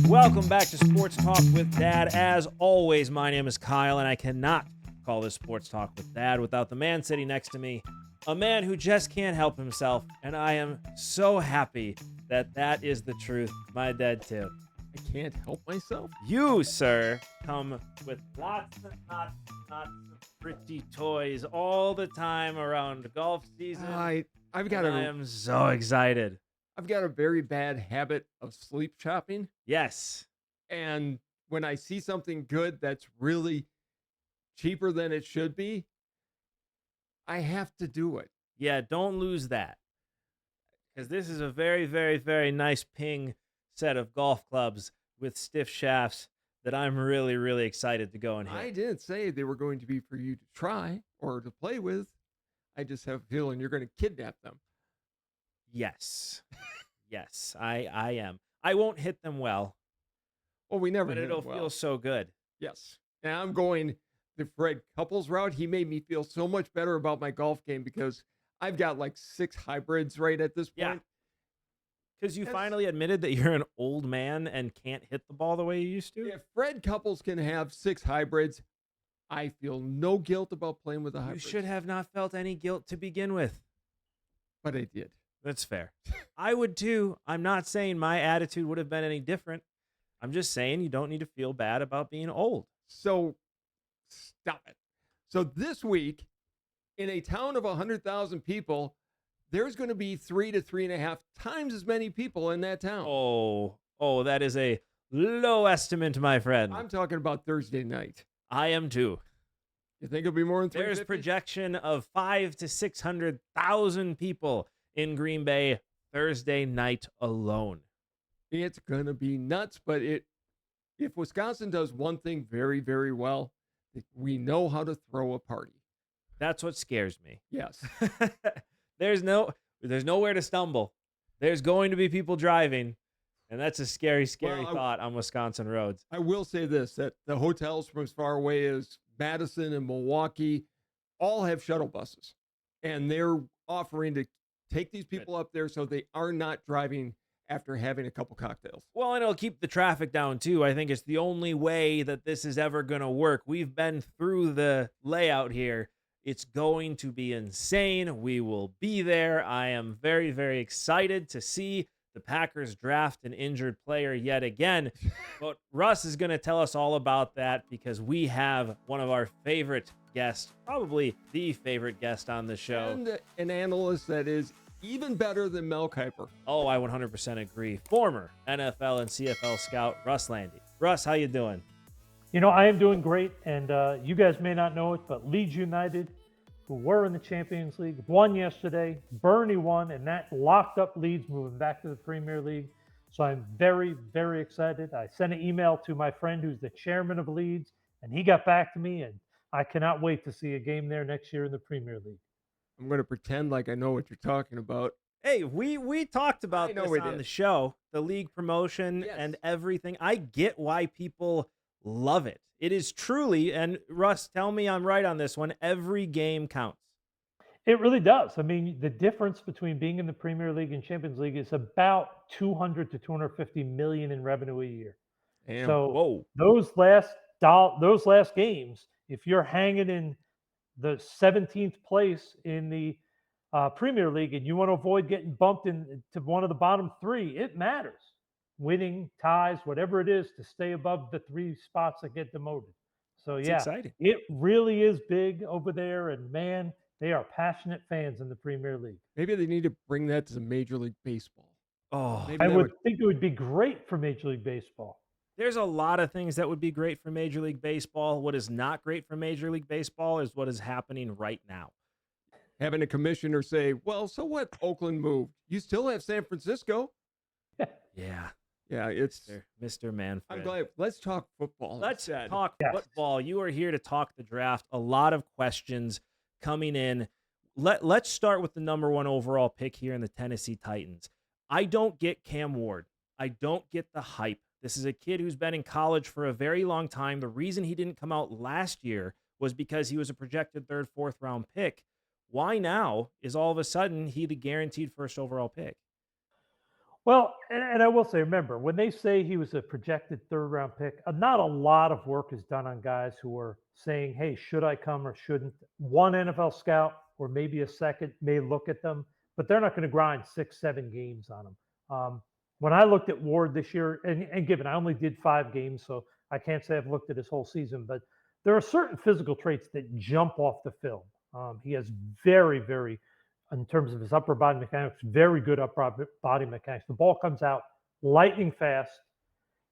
Welcome back to Sports Talk with Dad. As always, my name is Kyle, and I cannot call this Sports Talk with Dad without the man sitting next to me, a man who just can't help himself, and I am so happy that that is the truth. My dad, too. I can't help myself. You, sir, come with lots and lots of pretty toys all the time around golf season. I am so excited. I've got a very bad habit of sleep shopping. Yes. And when I see something good that's really cheaper than it should be, I have to do it. Yeah, don't lose that. Because this is a very, very, very nice ping set of golf clubs with stiff shafts that I'm really, really excited to go and hit. I didn't say they were going to be for you to try or to play with. I just have a feeling you're going to kidnap them. Yes. Yes, I am. I won't hit them well. Well, we never But hit it'll them well. feel so good. Yes. And I'm going the Fred Couples route. He made me feel so much better about my golf game because I've got like 6 hybrids right at this point. Yeah. Because you finally admitted that you're an old man and can't hit the ball the way you used to? If Fred Couples can have 6 hybrids, I feel no guilt about playing with a hybrid. You should have not felt any guilt to begin with. But I did. That's fair. I would too. I'm not saying my attitude would have been any different. I'm just saying you don't need to feel bad about being old. So stop it. So this week, in a town of 100,000 people, there's going to be 3 to 3.5 times as many people in that town. Oh, that is a low estimate, my friend. I'm talking about Thursday night. I am too. You think it'll be more than 350? There's projection of 500,000 to 600,000 people in Green Bay Thursday night alone. It's going to be nuts, but if Wisconsin does one thing very, very well, we know how to throw a party. That's what scares me. Yes. There's nowhere to stumble. There's going to be people driving, and that's a scary, scary thought on Wisconsin roads. I will say this, that the hotels from as far away as Madison and Milwaukee all have shuttle buses, and they're offering to take these people up there so they are not driving after having a couple cocktails. Well, and it'll keep the traffic down, too. I think it's the only way that this is ever going to work. We've been through the layout here. It's going to be insane. We will be there. I am very, very excited to see the Packers draft an injured player yet again. But Russ is going to tell us all about that because we have one of our favorite guests, probably the favorite guest on the show. And an analyst that is even better than Mel Kiper. Oh, I 100% agree. Former NFL and CFL scout Russ Lande. Russ, how you doing? You know, I am doing great, and you guys may not know it, but Leeds United, who were in the Champions League, won yesterday. Burnley won, and that locked up Leeds moving back to the Premier League. So I'm very, very excited. I sent an email to my friend who's the chairman of Leeds, and he got back to me, and I cannot wait to see a game there next year in the Premier League. I'm going to pretend like I know what you're talking about. Hey, we talked about this on the show, the league promotion and everything. I get why people love it. It is truly, and Russ, tell me I'm right on this one, every game counts. It really does. I mean, the difference between being in the Premier League and Champions League is about 200 to 250 million in revenue a year. Damn. So those last games, if you're hanging in the 17th place in the Premier League and you want to avoid getting bumped into one of the bottom 3, it matters. Winning, ties, whatever it is, to stay above the 3 spots that get demoted. So it's yeah, exciting. It really is big over there, and man, they are passionate fans in the Premier League. Maybe they need to bring that to Major League Baseball. Oh, I would think it would be great for Major League Baseball. There's a lot of things that would be great for Major League Baseball. What is not great for Major League Baseball is what is happening right now. Having a commissioner say, well, so what? Oakland moved. You still have San Francisco. Yeah. Yeah, it's Mr. Manfred. I'm glad. Let's talk football. Let's talk football. You are here to talk the draft. A lot of questions coming in. Let's start with the number 1 overall pick here in the Tennessee Titans. I don't get Cam Ward. I don't get the hype. This is a kid who's been in college for a very long time. The reason he didn't come out last year was because he was a projected 3rd, 4th round pick. Why now is all of a sudden he the guaranteed 1st overall pick? Well, and I will say, remember, when they say he was a projected third round pick, not a lot of work is done on guys who are saying, hey, should I come or shouldn't? One NFL scout or maybe a second may look at them, but they're not going to grind 6, 7 games on them. When I looked at Ward this year, and given I only did 5 games, so I can't say I've looked at his whole season, but there are certain physical traits that jump off the film. He has very, very in terms of his upper body mechanics, very good upper body mechanics. The ball comes out lightning fast.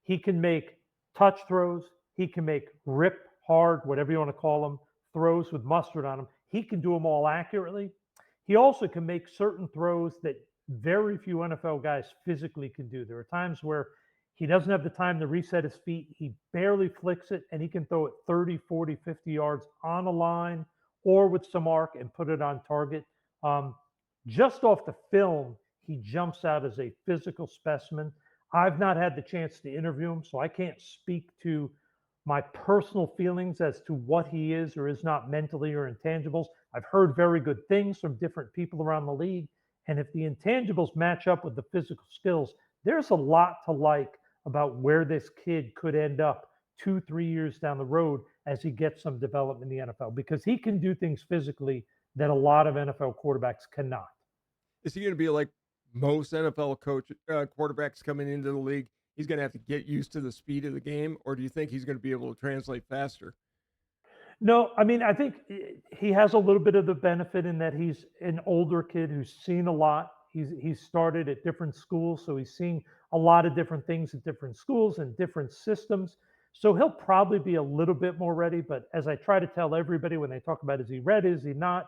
He can make touch throws. He can make rip hard, whatever you want to call them, throws with mustard on them. He can do them all accurately. He also can make certain throws that very few NFL guys physically can do. There are times where he doesn't have the time to reset his feet. He barely flicks it, and he can throw it 30, 40, 50 yards on a line or with some arc and put it on target. Um, just off the film, he jumps out as a physical specimen. I've not had the chance to interview him, so I can't speak to my personal feelings as to what he is or is not mentally or intangibles. I've heard very good things from different people around the league. And if the intangibles match up with the physical skills, there's a lot to like about where this kid could end up 2, 3 years down the road as he gets some development in the NFL because he can do things physically that a lot of NFL quarterbacks cannot. Is he going to be like most NFL quarterbacks coming into the league? He's going to have to get used to the speed of the game, or do you think he's going to be able to translate faster? No, I mean, I think he has a little bit of the benefit in that he's an older kid who's seen a lot. He's started at different schools, so he's seen a lot of different things at different schools and different systems. So he'll probably be a little bit more ready. But as I try to tell everybody when they talk about is he ready, is he not?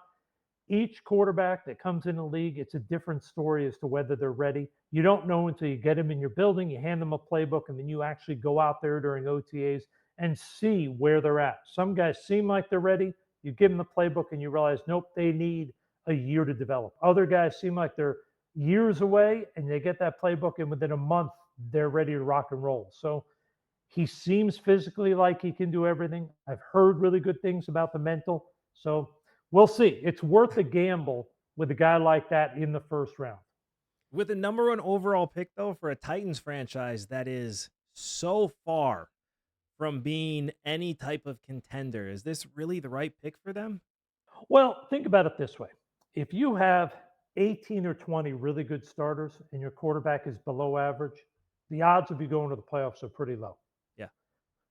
Each quarterback that comes in the league, it's a different story as to whether they're ready. You don't know until you get them in your building, you hand them a playbook, and then you actually go out there during OTAs and see where they're at. Some guys seem like they're ready. You give them the playbook and you realize, nope, they need a year to develop. Other guys seem like they're years away and they get that playbook, and within a month, they're ready to rock and roll. So he seems physically like he can do everything. I've heard really good things about the mental. So we'll see. It's worth a gamble with a guy like that in the first round. With the number one overall pick, though, for a Titans franchise that is so far from being any type of contender, is this really the right pick for them? Well, think about it this way. If you have 18 or 20 really good starters and your quarterback is below average, the odds of you going to the playoffs are pretty low. Yeah,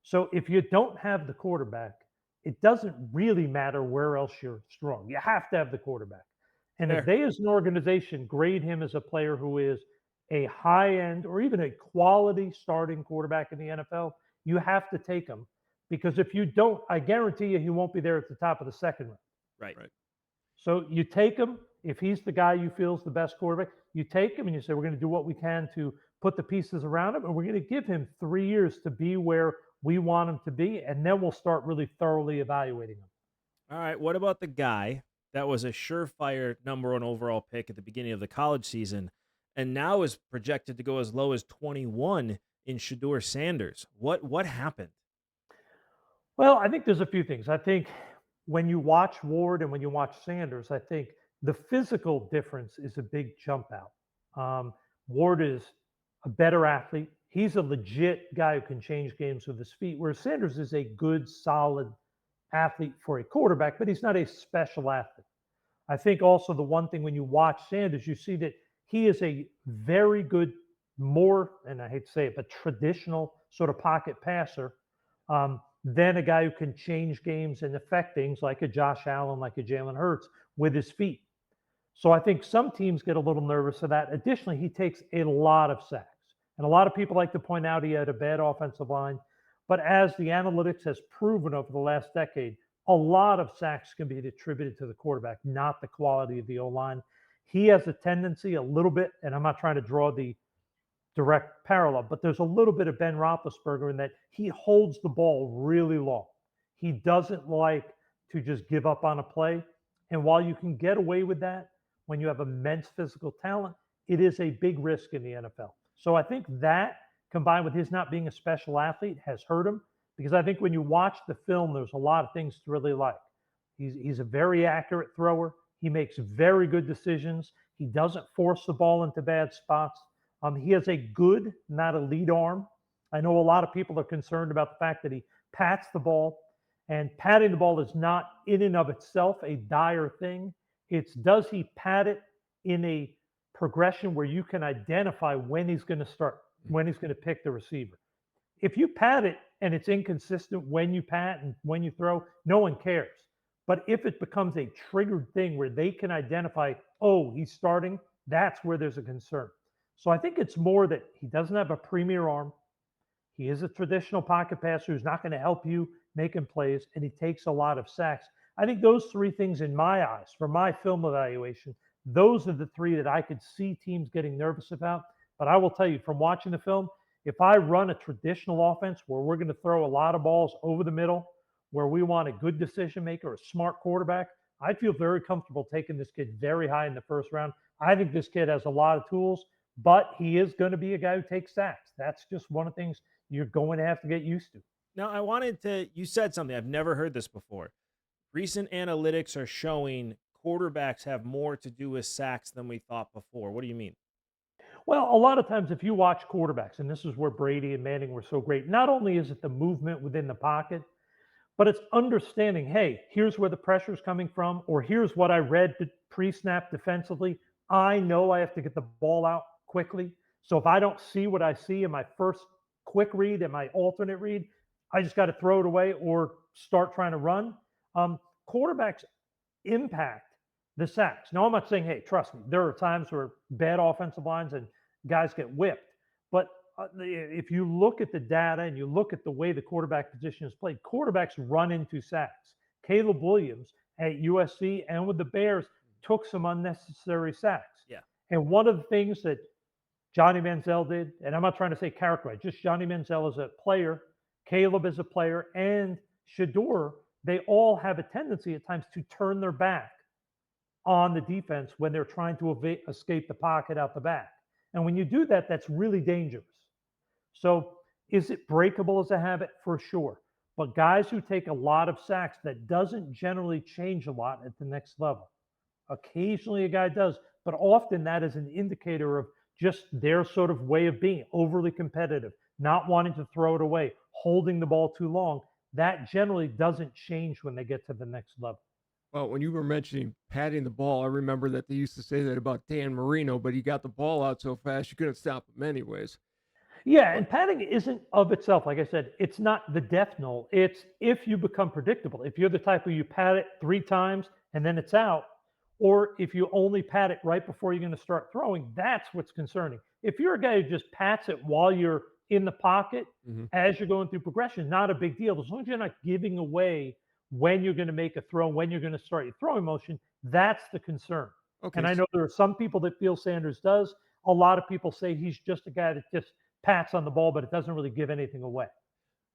So if you don't have the quarterback, it doesn't really matter where else you're strong. You have to have the quarterback. And if fair. they, as an organization, grade him as a player who is a high end or even a quality starting quarterback in the NFL, you have to take him because if you don't, I guarantee you he won't be there at the top of the second round. Right. Right. So you take him if he's the guy you feel is the best quarterback. You take him and you say we're going to do what we can to put the pieces around him, and we're going to give him 3 years to be where we want him to be, and then we'll start really thoroughly evaluating him. All right. What about the guy that was a surefire number one overall pick at the beginning of the college season and now is projected to go as low as 21 in Shador Sanders? What happened? Well, I think there's a few things. I think when you watch Ward and when you watch Sanders, I think the physical difference is a big jump out. Ward is a better athlete. He's a legit guy who can change games with his feet, whereas Sanders is a good, solid athlete for a quarterback, but he's not a special athlete. I think also the one thing when you watch Sanders, you see that he is a very good, more, and I hate to say it, but traditional sort of pocket passer than a guy who can change games and affect things like a Josh Allen, like a Jalen Hurts with his feet. So I think some teams get a little nervous of that. Additionally, he takes a lot of sacks. And a lot of people like to point out he had a bad offensive line. But as the analytics has proven over the last decade, a lot of sacks can be attributed to the quarterback, not the quality of the O line. He has a tendency a little bit, and I'm not trying to draw the direct parallel, but there's a little bit of Ben Roethlisberger in that he holds the ball really long. He doesn't like to just give up on a play. And while you can get away with that when you have immense physical talent, it is a big risk in the NFL. So I think that combined with his not being a special athlete has hurt him because I think when you watch the film, there's a lot of things to really like. He's a very accurate thrower. He makes very good decisions. He doesn't force the ball into bad spots. He has a good, not elite arm. I know a lot of people are concerned about the fact that he pats the ball, and patting the ball is not in and of itself a dire thing. It's does he pat it in a progression where you can identify when he's going to start, when he's going to pick the receiver. If you pat it and it's inconsistent when you pat and when you throw, no one cares. But if it becomes a triggered thing where they can identify, oh, he's starting, that's where there's a concern. So I think it's more that he doesn't have a premier arm. He is a traditional pocket passer who's not going to help you making plays, and he takes a lot of sacks. I think those three things, in my eyes, for my film evaluation, those are the three that I could see teams getting nervous about. But I will tell you, from watching the film, if I run a traditional offense where we're going to throw a lot of balls over the middle, where we want a good decision maker, a smart quarterback, I feel very comfortable taking this kid very high in the first round. I think this kid has a lot of tools, but he is going to be a guy who takes sacks. That's just one of the things you're going to have to get used to. Now, I wanted to, you said something, I've never heard this before. Recent analytics are showing quarterbacks have more to do with sacks than we thought before. What do you mean? Well, a lot of times, if you watch quarterbacks, and this is where Brady and Manning were so great, not only is it the movement within the pocket, but it's understanding, hey, here's where the pressure is coming from, or here's what I read pre-snap defensively. I know I have to get the ball out quickly. So if I don't see what I see in my first quick read and my alternate read, I just got to throw it away or start trying to run. Quarterbacks impact the sacks. Now, I'm not saying, hey, trust me, there are times where bad offensive lines and guys get whipped. But if you look at the data and you look at the way the quarterback position is played, quarterbacks run into sacks. Caleb Williams at USC and with the Bears took some unnecessary sacks. Yeah. And one of the things that Johnny Manziel did, and I'm not trying to say character, just Johnny Manziel as a player, Caleb as a player, and Shador, they all have a tendency at times to turn their back on the defense when they're trying to escape the pocket out the back. And when you do that, that's really dangerous. So is it breakable as a habit? For sure. But guys who take a lot of sacks, that doesn't generally change a lot at the next level. Occasionally a guy does, but often that is an indicator of just their sort of way of being overly competitive, not wanting to throw it away, holding the ball too long. That generally doesn't change when they get to the next level. Well, when you were mentioning patting the ball, I remember that they used to say that about Dan Marino, but he got the ball out so fast you couldn't stop him anyways. Yeah, But and padding isn't of itself, like I said, it's not the death knell. It's if you become predictable. If you're the type who you pat it 3 times and then it's out, or if you only pat it right before you're going to start throwing, that's what's concerning. If you're a guy who just pats it while you're in the pocket mhm. as you're going through progression, not a big deal. As long as you're not giving away when you're going to make a throw, when you're going to start your throwing motion, that's the concern. Okay, And I know there are some people that feel Sanders does. A lot of people say he's just a guy that just pats on the ball, but it doesn't really give anything away.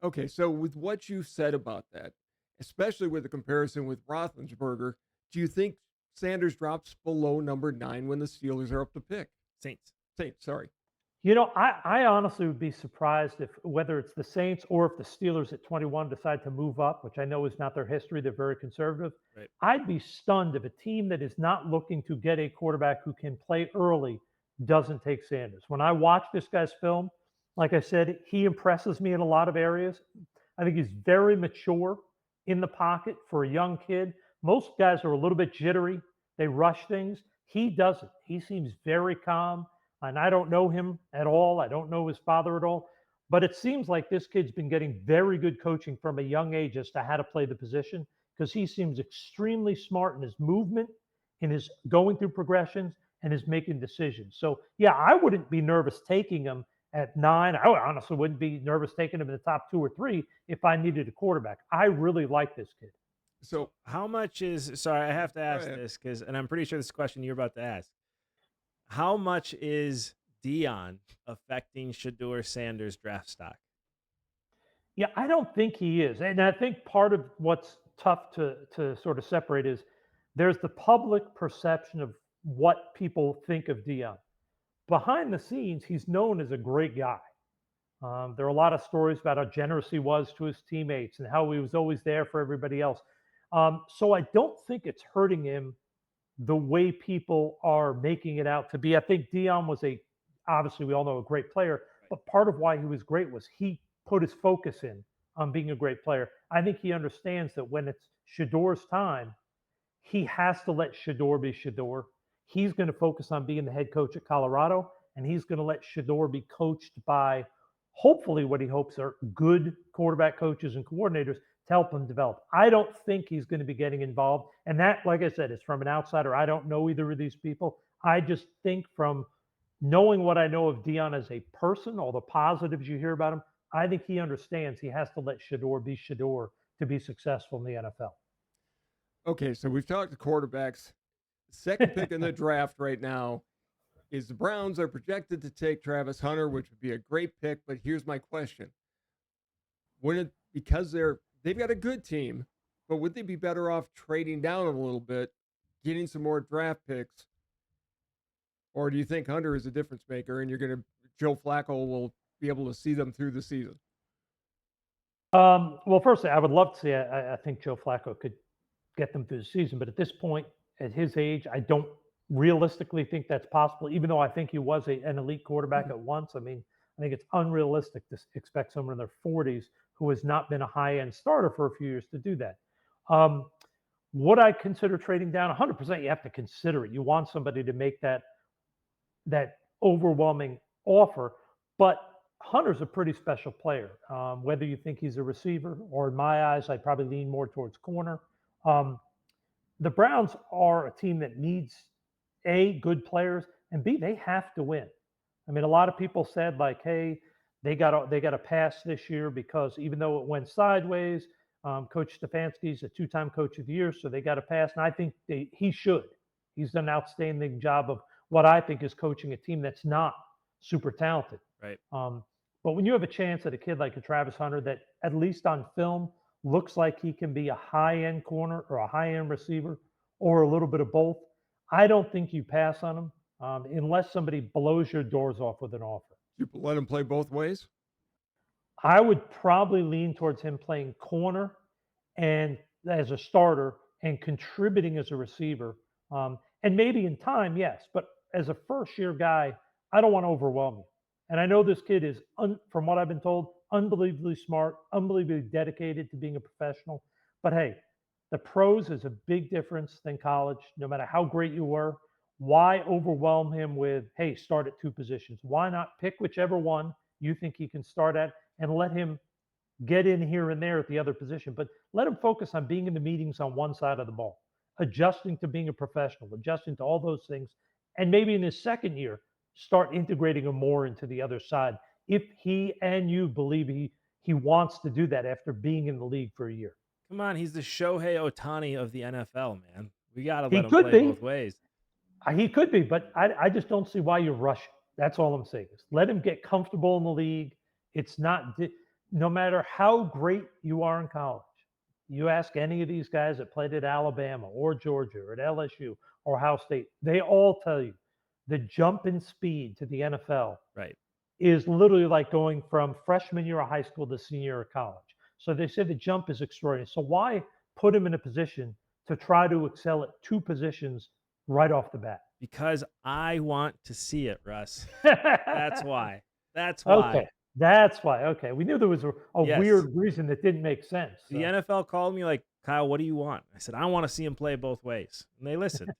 okay. So with what you said about that, especially with the comparison with Roethlisberger, do you think Sanders drops below number 9 when the Steelers are up to pick? Saints. Saints, sorry. I honestly would be surprised if whether it's the Saints or if the Steelers at 21 decide to move up, which I know is not their history. They're very conservative. Right. I'd be stunned if a team that is not looking to get a quarterback who can play early doesn't take Sanders. When I watch this guy's film, like I said, he impresses me in a lot of areas. I think he's very mature in the pocket for a young kid. Most guys are a little bit jittery. They rush things. He doesn't. He seems very calm. And I don't know him at all. I don't know his father at all. But it seems like this kid's been getting very good coaching from a young age as to how to play the position because he seems extremely smart in his movement, in his going through progressions, and his making decisions. So, yeah, I wouldn't be nervous taking him at 9. I honestly wouldn't be nervous taking him in the top 2 or 3 if I needed a quarterback. I really like this kid. So, how much is, sorry, I have to Go ask ahead. this because, and I'm pretty sure this question you're about to ask. How much is Dion affecting Shador Sanders' draft stock? Yeah, I don't think he is. And I think part of what's tough to sort of separate is there's the public perception of what people think of Dion. Behind the scenes, he's known as a great guy. There are a lot of stories about how generous he was to his teammates and how he was always there for everybody else. So I don't think it's hurting him the way people are making it out to be. I think Dion was obviously we all know a great player, but part of why he was great was he put his focus in on being a great player. I think he understands that when it's Shador's time, he has to let Shador be Shador. He's going to focus on being the head coach at Colorado, and he's going to let Shador be coached by hopefully what he hopes are good quarterback coaches and coordinators to help him develop. I don't think he's going to be getting involved. And that, like I said, is from an outsider. I don't know either of these people. I just think from knowing what I know of Dion as a person, all the positives you hear about him, I think he understands he has to let Shador be Shador to be successful in the NFL. Okay, so we've talked to quarterbacks. Second pick in the draft right now is the Browns are projected to take Travis Hunter, which would be a great pick. But here's my question: because they've got a good team, but would they be better off trading down a little bit, getting some more draft picks, or do you think Hunter is a difference maker and Joe Flacco will be able to see them through the season? Well, firstly, I would love to see. I think Joe Flacco could get them through the season, but at this point, at his age, I don't realistically think that's possible. Even though I think he was an elite quarterback at once, I mean, I think it's unrealistic to expect someone in their 40s who has not been a high-end starter for a few years to do that. Would I consider trading down? 100%. You have to consider it. You want somebody to make that overwhelming offer, but Hunter's a pretty special player. Whether you think he's a receiver or, in my eyes, I'd probably lean more towards corner. The Browns are a team that needs A, good players, and B, they have to win. I mean, a lot of people said like, hey, they got a pass this year because even though it went sideways, Coach Stefanski's a two-time Coach of the Year, so they got a pass, and I think he should. He's done an outstanding job of what I think is coaching a team that's not super talented. Right. But when you have a chance at a kid like a Travis Hunter that, at least on film, looks like he can be a high-end corner or a high-end receiver or a little bit of both, I don't think you pass on him unless somebody blows your doors off with an offer. You let him play both ways? I would probably lean towards him playing corner and as a starter and contributing as a receiver. And maybe in time, yes, but as a first-year guy, I don't want to overwhelm you. And I know this kid is, from what I've been told, unbelievably smart, unbelievably dedicated to being a professional. But hey, the pros is a big difference than college, no matter how great you were. Why overwhelm him with, hey, start at two positions? Why not pick whichever one you think he can start at and let him get in here and there at the other position? But let him focus on being in the meetings on one side of the ball, adjusting to being a professional, adjusting to all those things. And maybe in his second year, start integrating him more into the other side if he and you believe he wants to do that after being in the league for a year. Come on, he's the Shohei Ohtani of the NFL, man. We got to He let him could play be. both ways. He could be, but I just don't see why you rush it. That's all I'm saying. Is let him get comfortable in the league. It's not, no matter how great you are in college, you ask any of these guys that played at Alabama or Georgia or at LSU or Ohio State, they all tell you the jump in speed to the NFL Right. is literally like going from freshman year of high school to senior year of college. So they say the jump is extraordinary. So why put him in a position to try to excel at two positions right off the bat? Because I want to see it, Russ. That's why. That's why. Okay. That's why. Okay. We knew there was a Yes. weird reason that didn't make sense. The NFL called me like, Kyle, what do you want? I said, I want to see him play both ways. And they listened.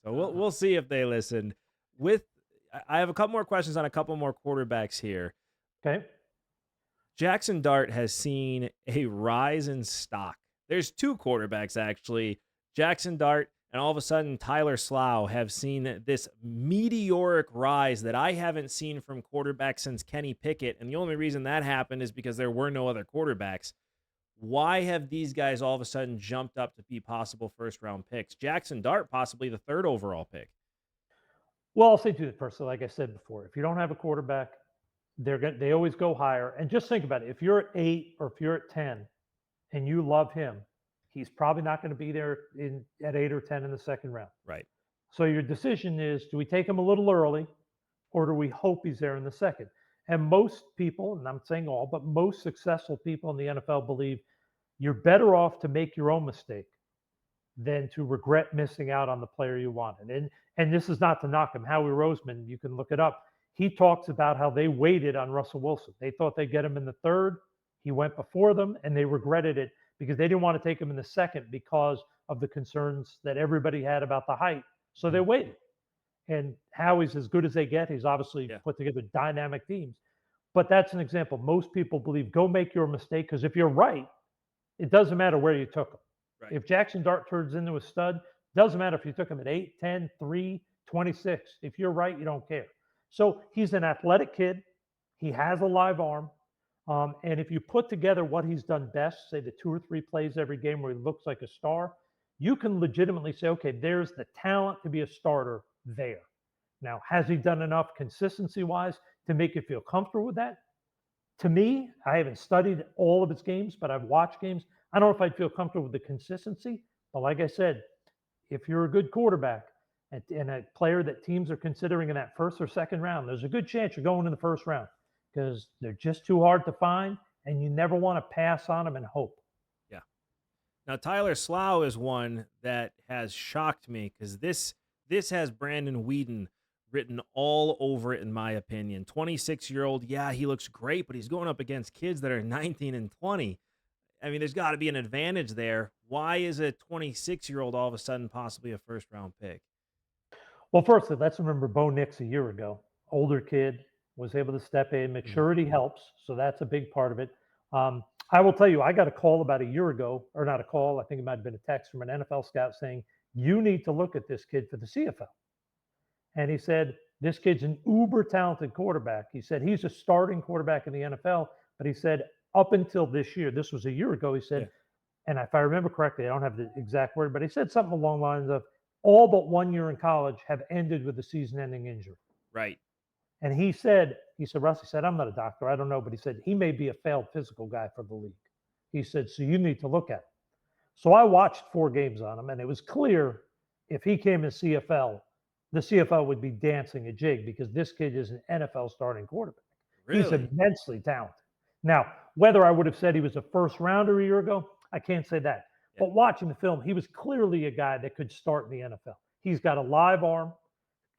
So we'll see if they listened. I have a couple more questions on a couple more quarterbacks here. Okay. Jackson Dart has seen a rise in stock. There's two quarterbacks, actually. Jackson Dart and all of a sudden Tyler Slough have seen this meteoric rise that I haven't seen from quarterbacks since Kenny Pickett. And the only reason that happened is because there were no other quarterbacks. Why have these guys all of a sudden jumped up to be possible first-round picks? Jackson Dart, possibly the third overall pick. Well, I'll say to the person, like I said before, if you don't have a quarterback, they always go higher. And just think about it. If you're at 8 or if you're at 10 and you love him, he's probably not going to be there at 8 or 10 in the second round. Right. So your decision is, do we take him a little early or do we hope he's there in the second? And most people, and I'm saying all, but most successful people in the NFL believe you're better off to make your own mistake than to regret missing out on the player you wanted. And this is not to knock him. Howie Roseman, you can look it up. he talks about how they waited on Russell Wilson. They thought they'd get him in the third. He went before them, and they regretted it because they didn't want to take him in the second because of the concerns that everybody had about the height. So they Mhm. waited. And Howie's as good as they get. He's obviously Yeah. put together dynamic teams. But that's an example. Most people believe go make your mistake because if you're right, it doesn't matter where you took him. Right. If Jackson Dart turns into a stud, doesn't matter if you took him at 8, 10, 3, 26. If you're right, you don't care. So he's an athletic kid. He has a live arm. And if you put together what he's done best, say the 2 or 3 plays every game where he looks like a star, you can legitimately say, okay, there's the talent to be a starter there. Now, has he done enough consistency wise to make you feel comfortable with that? To me, I haven't studied all of his games, but I've watched games. I don't know if I'd feel comfortable with the consistency, but like I said, if you're a good quarterback and a player that teams are considering in that first or second round, there's a good chance you're going in the first round because they're just too hard to find, and you never want to pass on them and hope. Yeah. Now Tyler Slough is one that has shocked me because this has Brandon Whedon written all over it, in my opinion. 26-year-old, yeah, he looks great, but he's going up against kids that are 19 and 20. I mean, there's got to be an advantage there. Why is a 26-year-old all of a sudden possibly a first round pick? Well, first, let's remember Bo Nix a year ago, older kid, was able to step in. Mhm. Maturity helps, so that's a big part of it. I will tell you, I got a call about a year ago, or not a call, I think it might have been a text from an NFL scout saying, you need to look at this kid for the CFL. And he said, this kid's an uber talented quarterback. He said, he's a starting quarterback in the NFL, but he said, up until this year, this was a year ago, he Yeah. said, and if I remember correctly, I don't have the exact word, but he said something along the lines of all but 1 year in college have ended with a season-ending injury. Right. And Russ, he said, I'm not a doctor, I don't know, but he said he may be a failed physical guy for the league. He said, so you need to look at it. So I watched 4 games on him, and it was clear if he came in CFL, the CFL would be dancing a jig because this kid is an NFL starting quarterback. He's Really? immensely talented. Now, whether I would have said he was a first rounder a year ago, I can't say that. Yeah. But watching the film, he was clearly a guy that could start in the NFL. He's got a live arm,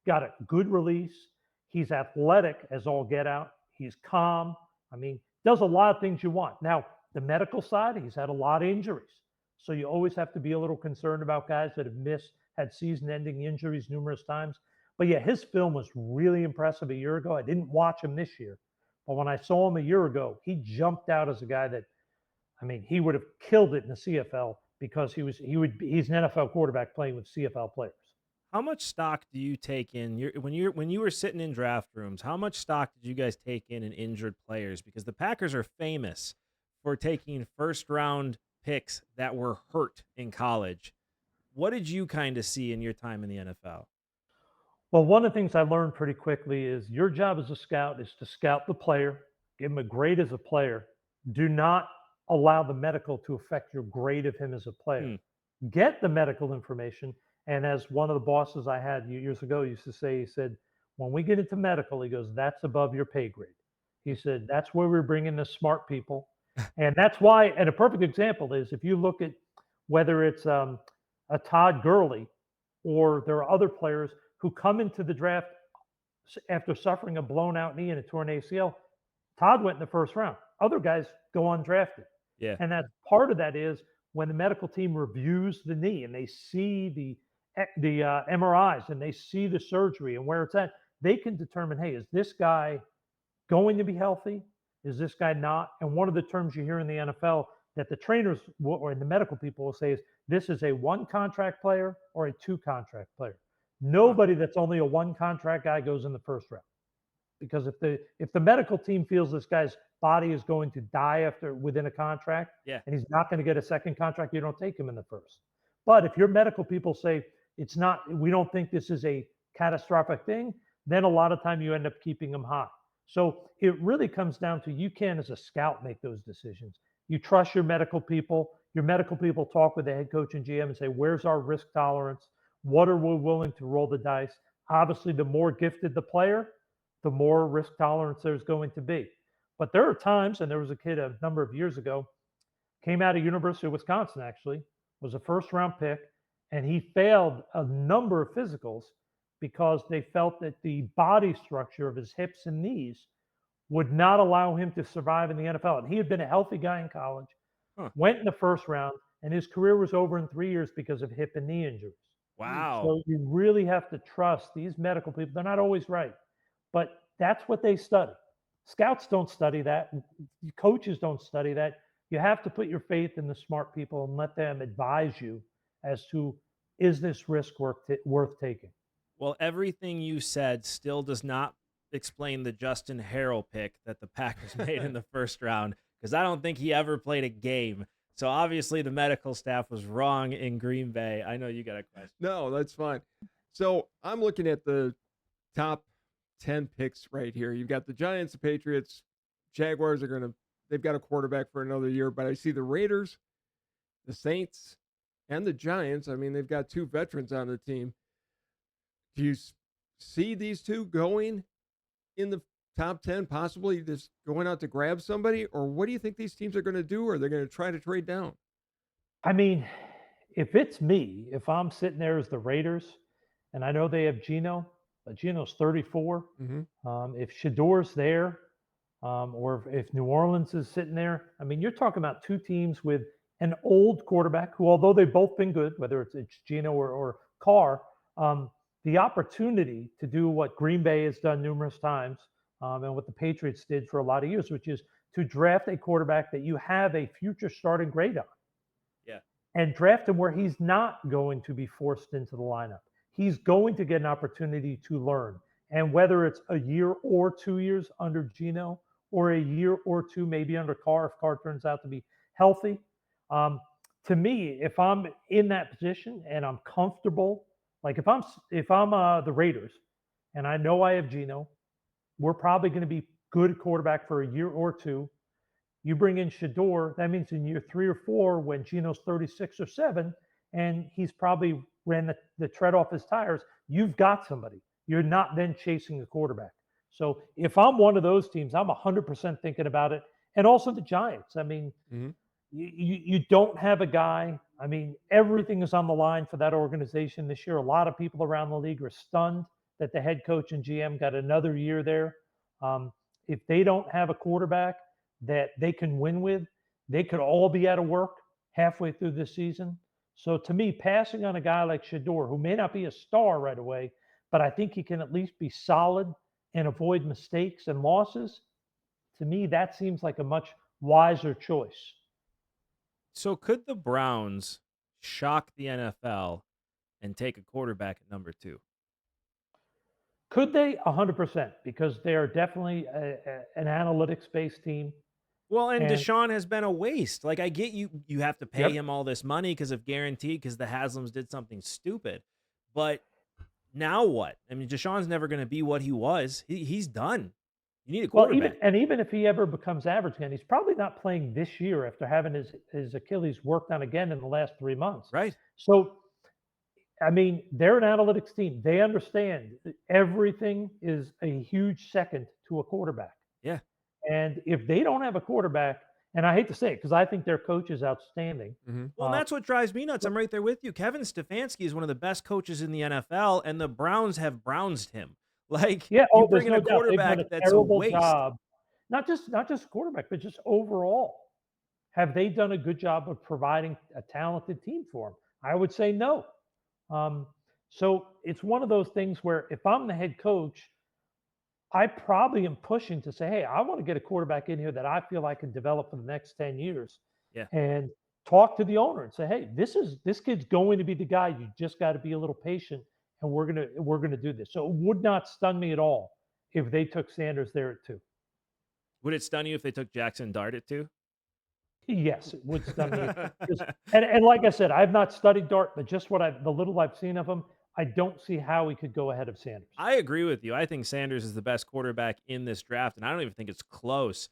got a good release. He's athletic as all get out. He's calm. I mean, does a lot of things you want. Now, the medical side, he's had a lot of injuries. So you always have to be a little concerned about guys that have had season ending injuries numerous times. But yeah, his film was really impressive a year ago. I didn't watch him this year. But when I saw him a year ago, he jumped out as a guy that, I mean, he would have killed it in the CFL because he's an NFL quarterback playing with CFL players. How much stock do you take in when you were sitting in draft rooms? How much stock did you guys take in injured players? Because the Packers are famous for taking first round picks that were hurt in college. What did you kind of see in your time in the NFL? Well, one of the things I learned pretty quickly is your job as a scout is to scout the player, give him a grade as a player. Do not allow the medical to affect your grade of him as a player. Hmm. Get the medical information. And as one of the bosses I had years ago used to say, he said, when we get into medical, he goes, that's above your pay grade. He said, that's where we're bringing the smart people. And that's why, and a perfect example is if you look at whether it's a Todd Gurley or there are other players who come into the draft after suffering a blown out knee and a torn ACL. Todd went in the first round. Other guys go undrafted. Yeah. And that's part of that is when the medical team reviews the knee and they see the MRIs and they see the surgery and where it's at, they can determine, hey, is this guy going to be healthy? Is this guy not? And one of the terms you hear in the NFL that the trainers or the medical people will say is this is a 1 contract player or a 2 contract player. Huh. Nobody that's only a 1 contract guy goes in the first round because if the medical team feels this guy's body is going to die after within a contract Yeah. and he's not going to get a second contract, you don't take him in the first. But if your medical people say it's not, we don't think this is a catastrophic thing, then a lot of time you end up keeping them high. So it really comes down to you can, as a scout, make those decisions. You trust your medical people. Your medical people talk with the head coach and GM and say, where's our risk tolerance? What are we willing to roll the dice? Obviously, the more gifted the player, the more risk tolerance there's going to be. But there are times, and there was a kid a number of years ago, came out of University of Wisconsin, actually, was a first round pick, and he failed a number of physicals because they felt that the body structure of his hips and knees would not allow him to survive in the NFL. And he had been a healthy guy in college, Huh. went in the first round, and his career was over in 3 years because of hip and knee injuries. Wow. So you really have to trust these medical people. They're not always right, but that's what they study. Scouts don't study that. Coaches don't study that. You have to put your faith in the smart people and let them advise you as to, is this risk worth taking? Well, everything you said still does not explain the Justin Harrell pick that the Packers made in the first round, because I don't think he ever played a game. So obviously the medical staff was wrong in Green Bay. I know you got a question. No, that's fine. So I'm looking at the top 10 picks right here. You've got the Giants, the Patriots, Jaguars they've got a quarterback for another year, but I see the Raiders, the Saints, and the Giants. I mean, they've got two veterans on the team. Do you see these two going in the top 10, possibly just going out to grab somebody? Or what do you think these teams are going to do? Or they're going to try to trade down? I mean, if it's me, if I'm sitting there as the Raiders, and I know they have Geno, but Geno's 34. If Shador's there, or if New Orleans is sitting there, I mean, you're talking about two teams with an old quarterback who, although they've both been good, whether it's Geno or Carr, the opportunity to do what Green Bay has done numerous times, and what the Patriots did for a lot of years, which is to draft a quarterback that you have a future starting grade on, Yeah. and draft him where he's not going to be forced into the lineup. He's going to get an opportunity to learn. And whether it's a year or 2 years under Geno, or a year or two maybe under Carr, if Carr turns out to be healthy, to me, if I'm in that position and I'm comfortable, like if I'm the Raiders and I know I have Geno, we're probably going to be good quarterback for a year or two. You bring in Shador, that means in year 3 or 4, when Geno's 36 or 7, and he's probably ran the tread off his tires, you've got somebody. You're not then chasing a quarterback. So if I'm one of those teams, I'm 100% thinking about it. And also the Giants. I mean, you don't have a guy. I mean, everything is on the line for that organization this year. A lot of people around the league are stunned that the head coach and GM got another year there. If they don't have a quarterback that they can win with, they could all be out of work halfway through this season. So to me, passing on a guy like Shador, who may not be a star right away, but I think he can at least be solid and avoid mistakes and losses, to me, that seems like a much wiser choice. So could the Browns shock the NFL and take a quarterback at number 2? Could they? 100%, because they are definitely an analytics-based team. Well, and And Deshaun has been a waste. Like, I get you have to pay yep. him all this money because of guaranteed, because the Haslams did something stupid. But now what? I mean, Deshaun's never going to be what he was. He's done. You need a Well, even quarterback, and even if he ever becomes average again, he's probably not playing this year after having his Achilles worked on again in the last 3 months. right? So, I mean, they're an analytics team. They understand that everything is a huge second to a quarterback. Yeah. And if they don't have a quarterback, and I hate to say it because I think their coach is outstanding. Well, and Uh, that's what drives me nuts. I'm right there with you. Kevin Stefanski is one of the best coaches in the NFL, and the Browns have Brownsed him. Like, yeah, you oh, bring there's in no a doubt they've done quarterback a that's a terrible waste. job. Not just quarterback, but just overall. Have they done a good job of providing a talented team for him? I would say no. Um, so it's one of those things where if I'm the head coach, I probably am pushing to say, hey, I want to get a quarterback in here that I feel I can develop for the next 10 years, Yeah. and talk to the owner and say, hey, this kid's going to be the guy. You just got to be a little patient, and we're gonna do this. So it would not stun me at all if they took Sanders there at 2. Would it stun you if they took Jackson Dart at 2? Yes, it would stun me. 'Cause- and like I said, I've not studied Dart, but just the little I've seen of him, I don't see how he could go ahead of Sanders. I agree with you. I think Sanders is the best quarterback in this draft, and I don't even think it's close.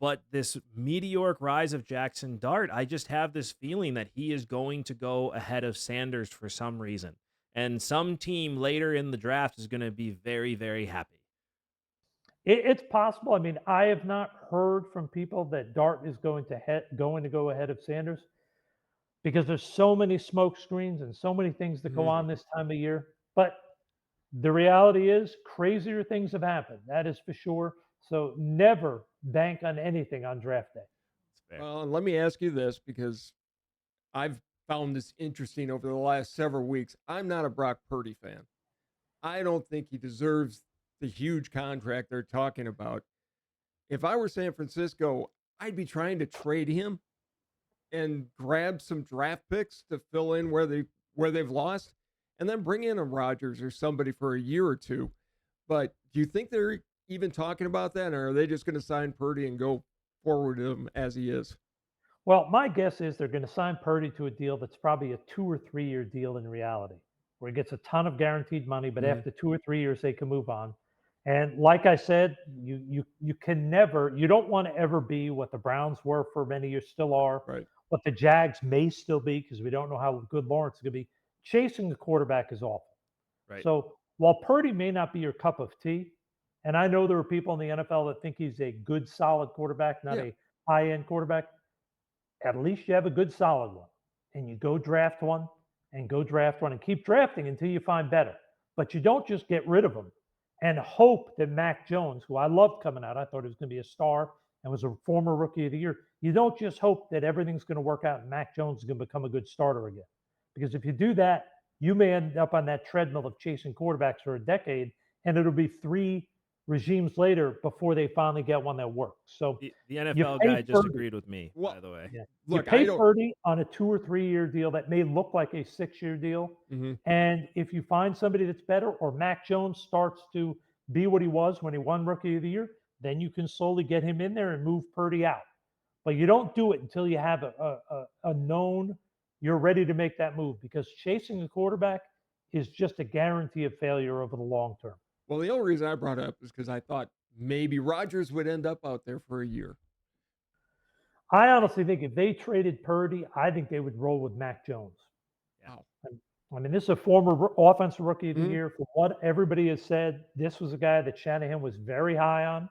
But this meteoric rise of Jackson Dart, I just have this feeling that he is going to go ahead of Sanders for some reason. And some team later in the draft is going to be very, very happy. It's possible. I mean, I have not heard from people that Dart is going to go ahead of Sanders, because there's so many smoke screens and so many things that go on this time of year. But The reality is, crazier things have happened. That is for sure. So never bank on anything on draft day. It's fair. Well, and let me ask you this because I've found this interesting over the last several weeks. I'm not a Brock Purdy fan. I don't think he deserves the huge contract they're talking about. If I were San Francisco, I'd be trying to trade him and grab some draft picks to fill in where they've lost, and then bring in a Rodgers or somebody for a year or two. But do you think they're even talking about that, or are they just going to sign Purdy and go forward with him as he is? Well, my guess is they're going to sign Purdy to a deal that's probably a 2 or 3 year deal in reality, where he gets a ton of guaranteed money, but Mhm. after 2 or 3 years they can move on. And like I said, you can never, you don't want to ever be what the Browns were for many years, still are, Right. what the Jags may still be because we don't know how good Lawrence is going to be. Chasing the quarterback is awful. Right. So while Purdy may not be your cup of tea, and I know there are people in the NFL that think he's a good, solid quarterback, not Yeah. a high end quarterback, at least you have a good solid one and you go draft one and go draft one and keep drafting until you find better. But you don't just get rid of them and hope that Mac Jones, who I loved coming out, I thought he was going to be a star and was a former rookie of the year. You don't just hope that everything's going to work out and Mac Jones is going to become a good starter again. Because if you do that, you may end up on that treadmill of chasing quarterbacks for a decade, and it'll be three regimes later before they finally get one that works. So The you NFL pay guy just Purdy. agreed with me, Well, by the way. Yeah. You look, I pay don't. Purdy on a 2 or 3 year deal that may look like a 6 year deal. Mhm. And if you find somebody that's better, or Mac Jones starts to be what he was when he won Rookie of the Year, then you can slowly get him in there and move Purdy out. But you don't do it until you have a known you're ready to make that move because chasing a quarterback is just a guarantee of failure over the long term. Well, the only reason I brought it up is because I thought maybe Rodgers would end up out there for a year. I honestly think if they traded Purdy, I think they would roll with Mac Jones. Yeah. Wow. I mean, this is a former offensive rookie of the Mhm. year. From what everybody has said, this was a guy that Shanahan was very high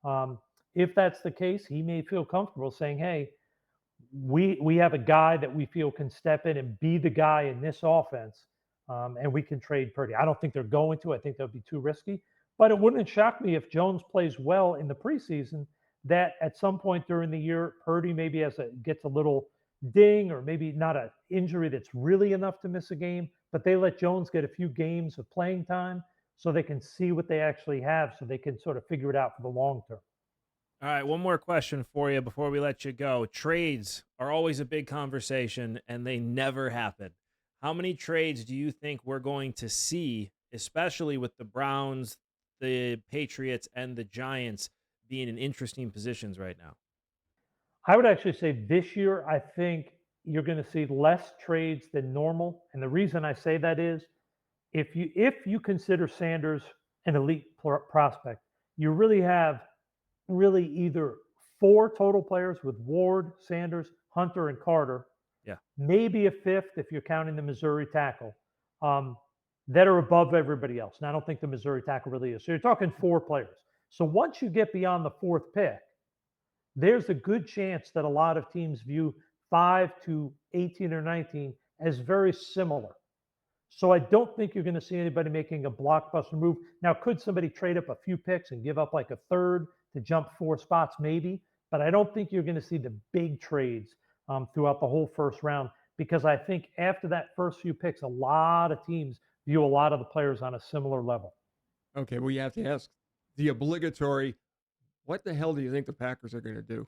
on. If that's the case, he may feel comfortable saying, "Hey, we have a guy that we feel can step in and be the guy in this offense, and we can trade Purdy." I don't think they're going to. I think that would be too risky. But it wouldn't shock me if Jones plays well in the preseason. That at some point during the year, Purdy maybe gets a little ding, or maybe not an injury that's really enough to miss a game, but they let Jones get a few games of playing time so they can see what they actually have, so they can sort of figure it out for the long term. All right, one more question for you before we let you go. Trades are always a big conversation and they never happen. How many trades do you think we're going to see, especially with the Browns, the Patriots, and the Giants being in interesting positions right now? I would actually say this year, I think you're going to see less trades than normal. And the reason I say that is if you consider Sanders an elite prospect, you really have really either four total players with Ward, Sanders, Hunter, and Carter, Yeah. maybe a fifth if you're counting the Missouri tackle, um, that are above everybody else. And I don't think the Missouri tackle really is. So you're talking four players. So once you get beyond the fourth pick, there's a good chance that a lot of teams view 5 to 18 or 19 as very similar. So I don't think you're going to see anybody making a blockbuster move. Now, could somebody trade up a few picks and give up like a third to jump four spots? Maybe. But I don't think you're going to see the big trades throughout the whole first round because I think after that first few picks, a lot of teams view a lot of the players on a similar level. Okay, well, you have to ask the obligatory, what the hell do you think the Packers are going to do?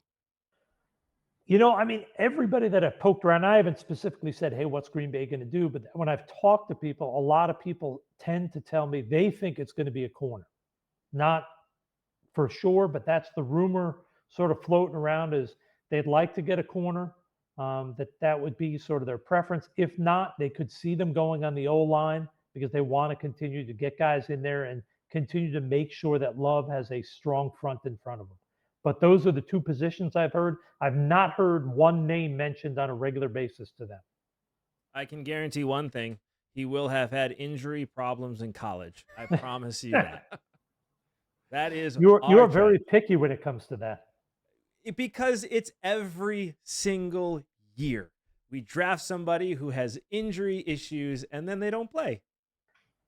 I mean, everybody that I've poked around, I haven't specifically said, hey, what's Green Bay going to do? But when I've talked to people, a lot of people tend to tell me they think it's going to be a corner. Not for sure, but that's the rumor sort of floating around is they'd like to get a corner. That would be sort of their preference. If not, they could see them going on the O line because they want to continue to get guys in there and continue to make sure that Love has a strong front in front of him. But those are the two positions I've heard. I've not heard one name mentioned on a regular basis to them. I can guarantee one thing. He will have had injury problems in college. I promise you that. That is You're our very trend. picky when it comes to that. Because it's every single year. We draft somebody who has injury issues and then they don't play.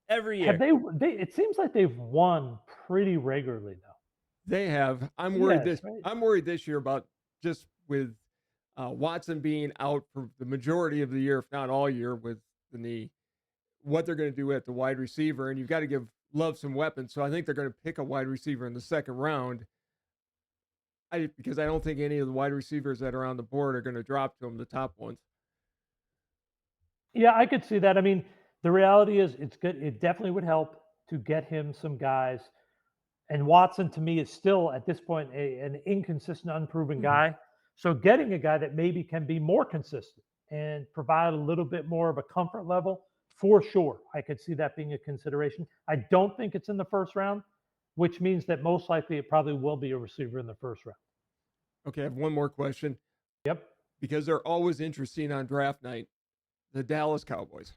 every year. Have they? It seems like they've won pretty regularly though. They have. Yes, right. I'm worried this year about just with Watson being out for the majority of the year, if not all year, with the knee. What they're going to do at the wide receiver, and you've got to give Love some weapons. So I think they're going to pick a wide receiver in the second round. Because I don't think any of the wide receivers that are on the board are going to drop to him, the top ones. Yeah, I could see that. I mean, the reality is it's good. It definitely would help to get him some guys. And Watson to me is still at this point an inconsistent, unproven guy. So getting a guy that maybe can be more consistent and provide a little bit more of a comfort level, for sure, I could see that being a consideration. I don't think it's in the first round, which means that most likely it probably will be a receiver in the first round. Okay, I have one more question. Yep. Because they're always interesting on draft night. The Dallas Cowboys.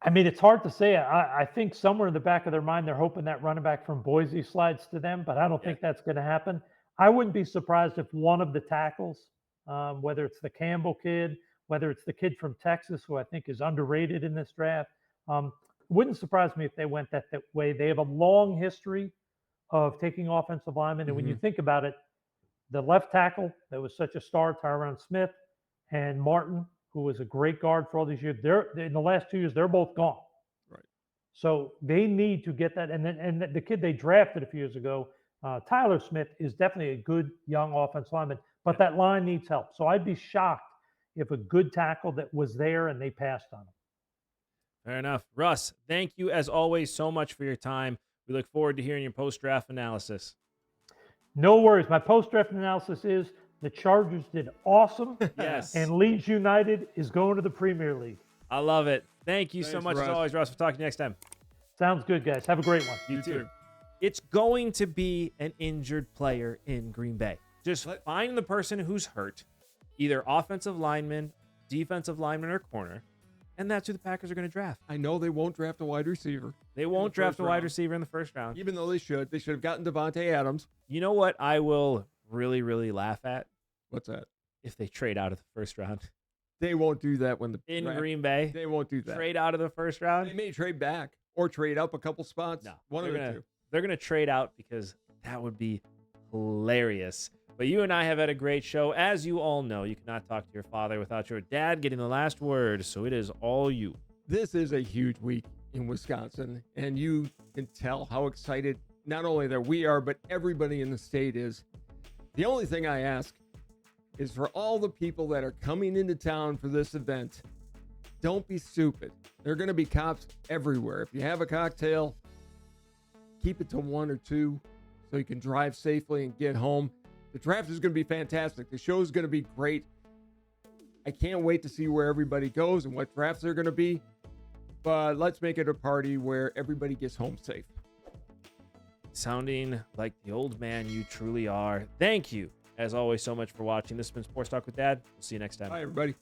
I mean, it's hard to say. I think somewhere in the back of their mind, they're hoping that running back from Boise slides to them, but I don't think that's going to happen. I wouldn't be surprised if one of the tackles, whether it's the Campbell kid, whether it's the kid from Texas, who I think is underrated in this draft, wouldn't surprise me if they went that way. They have a long history of taking offensive linemen, and when you think about it, the left tackle that was such a star, Tyron Smith, and Martin, who was a great guard for all these years. They're in the last 2 years, they're both gone. Right. So they need to get that. And the kid they drafted a few years ago, Tyler Smith, is definitely a good young offensive lineman, but that line needs help. So I'd be shocked if a good tackle that was there and they passed on him. Fair enough. Russ, thank you as always so much for your time. We look forward to hearing your post-draft analysis. No worries. My post-draft analysis is the Chargers did awesome. Yes. And Leeds United is going to the Premier League. I love it. Thank you so Thanks, much Russ. as always, Russ. We'll talk to you next time. Sounds good, guys. Have a great one. You too. It's going to be an injured player in Green Bay. Just find the person who's hurt, either offensive lineman, defensive lineman, or corner, and that's who the Packers are going to draft. I know they won't draft a wide receiver. They won't draft a wide receiver in the first round. Even though they should. They should have gotten Devontae Adams. You know what I will really, really laugh at? What's that? If they trade out of the first round. They won't do that when the in Green Bay. They won't do that. Trade out of the first round. They may trade back or trade up a couple spots. No, one of the two. They're going to trade out because that would be hilarious. But you and I have had a great show. As you all know, you cannot talk to your father without your dad getting the last word. So it is all you. This is a huge week in Wisconsin, and you can tell how excited not only that we are, but everybody in the state is. The only thing I ask is for all the people that are coming into town for this event, don't be stupid. There are going to be cops everywhere. If you have a cocktail, keep it to 1 or 2 so you can drive safely and get home. The draft is going to be fantastic. The show is going to be great. I can't wait to see where everybody goes and what drafts they're going to be. But let's make it a party where everybody gets home safe. Sounding like the old man you truly are. Thank you, as always, so much for watching. This has been Sports Talk with Dad. We'll see you next time. Bye, everybody.